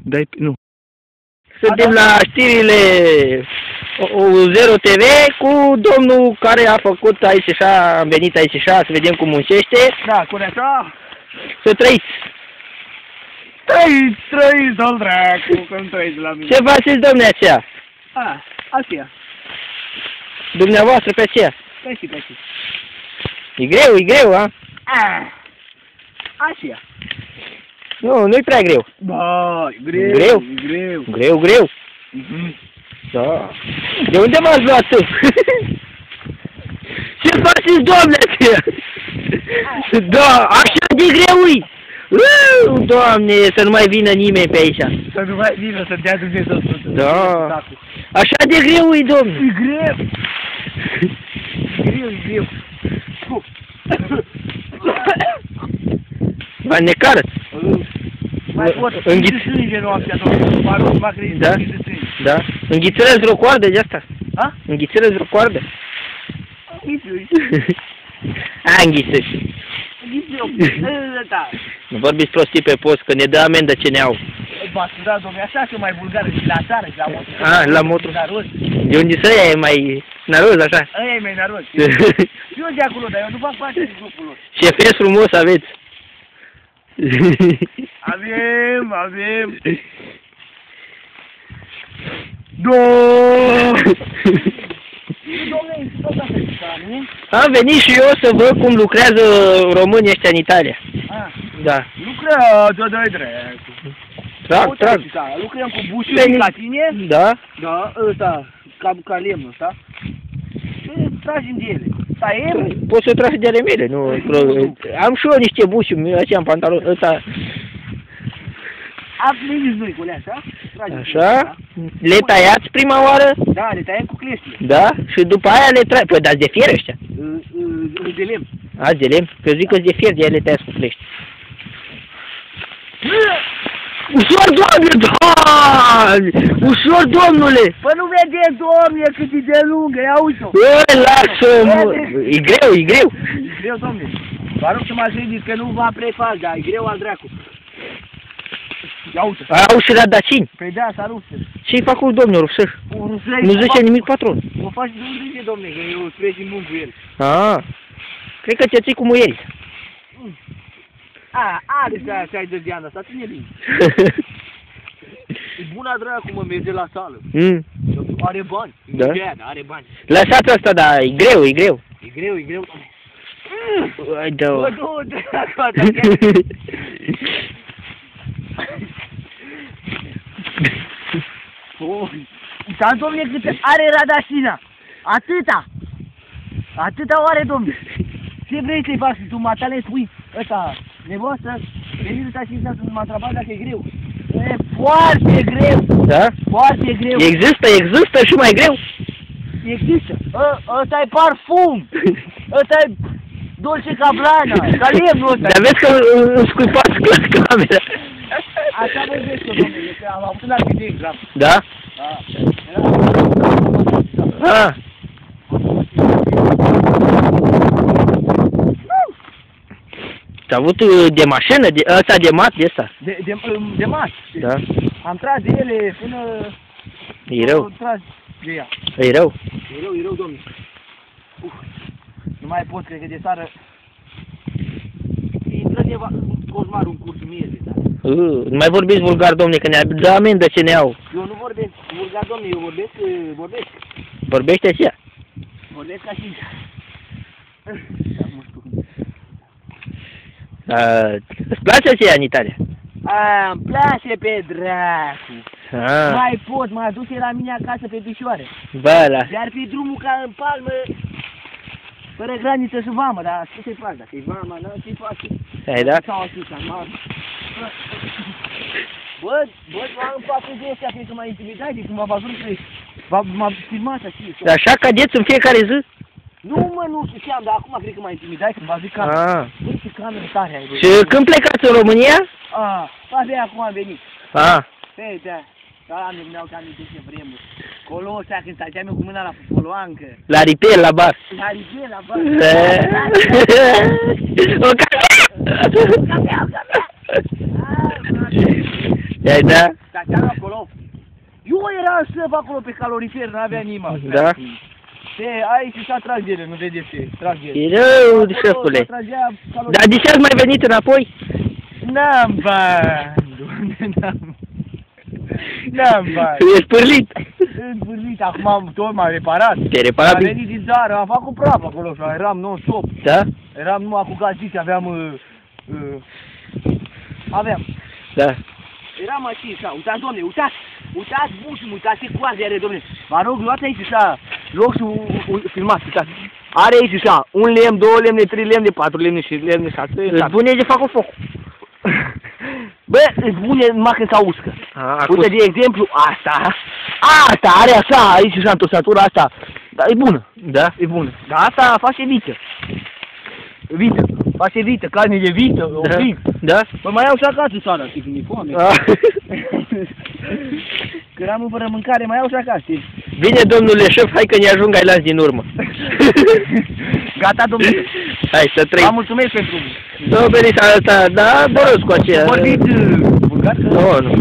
Dai, nu. Suntem la știrile Zero TV cu domnul care a făcut aici așa, am venit aici așa, să vedem cum muncește. Da, cu așa. Să trăiți. Trăiți, dă-l dracu, că nu trăiți la mine. Ce faceți, domne, aceea? Aceea. Dumneavoastră pe aceea? Pe și. E greu, a? Aceea. Nu, nu-i prea greu. Ba, greu. Greu. Da. De unde m-ați luat tu? Ce faceți, domne, aceea? Da, așa de greu-i. Doamne, să nu mai vină nimeni pe aici. Să nu mai vină, să dea Dumnezeu Sfântul. Da. Așa de greu-i, domne. E greu. Greu. Mă necară. Mai pot înghiți sânge noaptea, domnule. Parul m-a crezut da? Da. Înghițărăți vreo coardă de asta? A? Înghițărăți vreo coardă? Înghițări. Nu vorbiți prostii pe post, că ne dă amendă ce ne au. Da, domnule, așa că mai vulgară și la țară și la motor. La motor. De unde să e mai naroz, așa? Aia e mai naroz. Eu de acolo, dar eu nu fac parte din grupul lor. Ce fes frumos aveți. Avem. Am venit și eu să văd cum lucrează românii ăștia în Italia. Da. Lucrează, dă-i dracu. Trag. Lucrăm cu bușuri la tine. Da. Da, ăsta, ca lemnul ăsta. Și tragem de ele. Poți să tragi de ale mele, nu. Am și eu niște buși, așa în pantalon ăsta. Apriniți noi cu așa? Așa? Le tăiați prima oară? Da, le tăiam cu cleștile. Da? Și după aia le tragi. Păi dați de fier ăștia? De lemn. Azi de lemn? Că eu zic că de fier, de aia le tăiați cu clești. Ușor, doamne, Ușor, domnule! Păi nu vede, domne, cât e de lungă, ia uite-o! Lasă-mă! E greu! E greu, domne. Vă rog să mă gândiți că nu va prefac, dar e greu al dracu. Ia uite. Au și radacini. Păi da, s-a rupt. Ce-i fac cu domnul rusăr? Nu zice nimic, patron. O faci de unde, domne, că eu sprijin mult cu el. Cred că te ții cu muierii. Are să-i de Diana, asta ține bine. E bună dracu, mă, merge la sală. Are bani. Da? Are bani. Lăsați asta, dar e greu. E greu, domne. Hai, dă-o. Bă, du-te, dracu, dar, domne, cât are Radacina? Atâta o are, domne. Ce vrei să-i faci? Tu matale spui ăsta, nevastă, veniți ăsta și ăsta să mă întrebați dacă e greu. E foarte greu. Da? Foarte greu. Există și mai greu? Există. Ăsta e parfum. Ăsta e Dolce Gabbana, ca lemnul ăsta. Dar vezi că îmi scuipați camera. Așa vorbesc eu, domnule, că am avut un accident grav. Da? Ai avut de mașină, ăsta de mat, de ăsta? De mat. Da. Am tras de ele până... E rău? Tras de ea. E rău? E rău, domnule. Nu mai pot, cred că de seară... Intră coșmarul în cursul miezii, da. Nu mai vorbiți vulgar, domne, că ne dă amendă ce ne au. Eu nu vorbesc vulgar, domne, eu vorbesc. Vorbește așa? Vorbesc ca și... Îți place aceea în Italia? Îmi place pe dracu. Mai pot, m-a dus la mine acasă pe Dușoare. Bă, la... Iar pe drumul ca în palmă, fără graniță și vamă, dar ce să-i faci? Dacă e vama, ce-i faci? Ai dat? Bă, m-am papă de ăștia, cred că m-a intimidat, de când m-a văzut că m-a filmat așa. Așa cadeți în fiecare zi? Nu, mă, nu știam, dar acum cred că m-a intimidat când v-a zis camera. Băi, ce cameră tare ai, băi. Și când plecați în România? Abia acum am venit. Păi, da. Da, mi gândeau că am ce vremuri. Colo ăsta, când stăteam eu cu mâna la foloancă. La ripel, la bar. La ripel, la bar. O cafea! O cafea! Da? dar chiar acolo. Eu eram șef acolo pe calorifer, n-avea nimeni. Da? Aici s-a trag de ele, nu vedeți ce, trag de ele. E rău, șefule. Dar de ce ați mai venit înapoi? N-am bani, doamne, n-am bani. E spârlit. Învârlit, acum tot m-am reparat. Te-ai reparat Am bine? venit din țară, am făcut praf acolo și eram non-stop. Da? Eram numai cu gaziți, aveam... Da. Eram aici, așa, uitați, domne, uitați bușul, uitați ce coaze are, domne. Mă rog, luați aici, așa, loc și filmați, uitați. Are aici, așa, un lemn, 2 lemne, 3 lemne, 4 lemne și lemne, 6 lemne. Îți bune de fac foc. Bă, îți bune numai când s-a uscă. Acum. Uite, de exemplu, asta are așa, aici, așa, întosatura asta. Dar e bună. Da? E bună. Dar asta face vită. Vită. Face vită, carne de vită, un pic. Da? Bă, mai iau și acasă seara, știi, când e foame. Când am fără mâncare, mai iau și acasă, știi? Bine, domnule șef, hai că ne ajung, ai las din urmă. Gata, domnule. Hai, să trăim. Vă mulțumesc pentru... Nu, veniți asta, da, vă rog cu aceea. Vorbiți vulgar? Nu, nu.